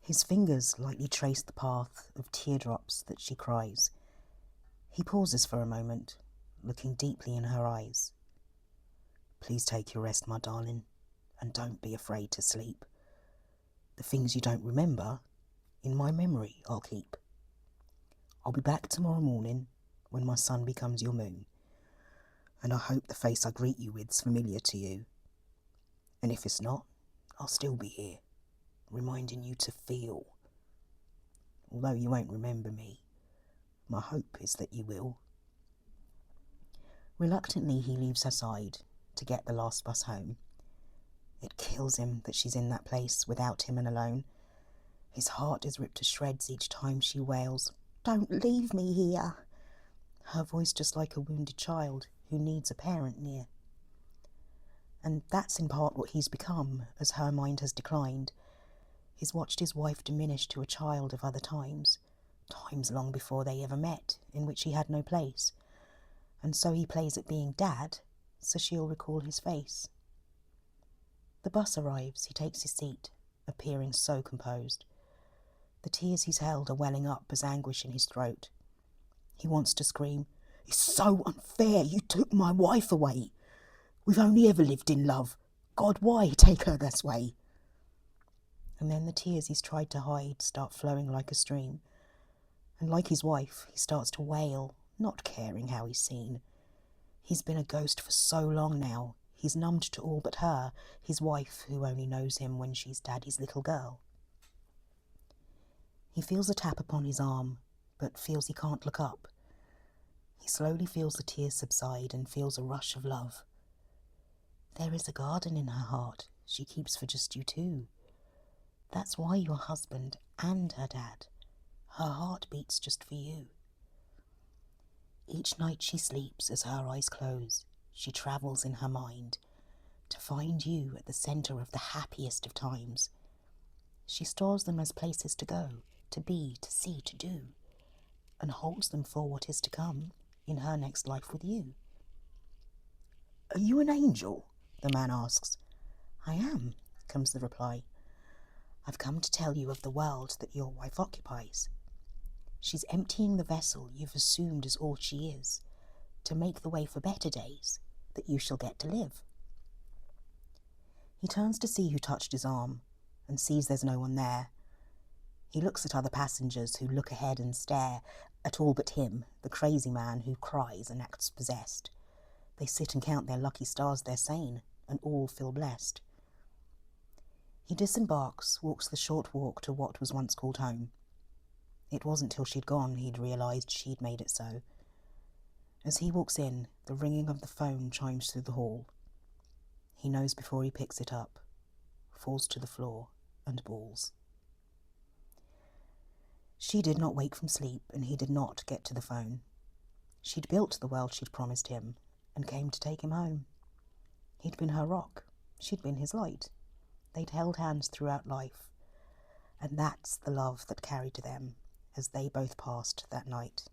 His fingers lightly trace the path of teardrops that she cries. He pauses for a moment, looking deeply in her eyes. Please take your rest, my darling, and don't be afraid to sleep. The things you don't remember, in my memory I'll keep. I'll be back tomorrow morning when my sun becomes your moon, and I hope the face I greet you with's familiar to you. And if it's not, I'll still be here, reminding you to feel. Although you won't remember me, my hope is that you will. Reluctantly he leaves her side to get the last bus home. It kills him that she's in that place without him and alone. His heart is ripped to shreds each time she wails, "Don't leave me here," her voice just like a wounded child who needs a parent near. And that's in part what he's become as her mind has declined. He's watched his wife diminish to a child of other times long before they ever met, in which he had no place. And so he plays at being dad, so she'll recall his face. The bus arrives, he takes his seat, appearing so composed. The tears he's held are welling up as anguish in his throat. He wants to scream, "It's so unfair, you took my wife away. We've only ever lived in love. God, why take her this way?" And then the tears he's tried to hide start flowing like a stream. And like his wife, he starts to wail, not caring how he's seen. He's been a ghost for so long now, he's numbed to all but her, his wife, who only knows him when she's Daddy's little girl. He feels a tap upon his arm, but feels he can't look up. He slowly feels the tears subside and feels a rush of love. There is a garden in her heart she keeps for just you two. That's why you're husband and her dad. Her heart beats just for you. Each night she sleeps, as her eyes close, she travels in her mind to find you at the centre of the happiest of times. She stores them as places to go, to be, to see, to do, and holds them for what is to come in her next life with you. "Are you an angel?" the man asks. "I am," comes the reply. "I've come to tell you of the world that your wife occupies. She's emptying the vessel you've assumed is all she is, to make the way for better days that you shall get to live." He turns to see who touched his arm, and sees there's no one there. He looks at other passengers who look ahead and stare at all but him, the crazy man who cries and acts possessed. They sit and count their lucky stars they're sane, and all feel blessed. He disembarks, walks the short walk to what was once called home. It wasn't till she'd gone he'd realised she'd made it so. As he walks in, the ringing of the phone chimes through the hall. He knows before he picks it up, falls to the floor, and bawls. She did not wake from sleep, and he did not get to the phone. She'd built the world she'd promised him, and came to take him home. He'd been her rock, she'd been his light. They'd held hands throughout life, and that's the love that carried them as they both passed that night.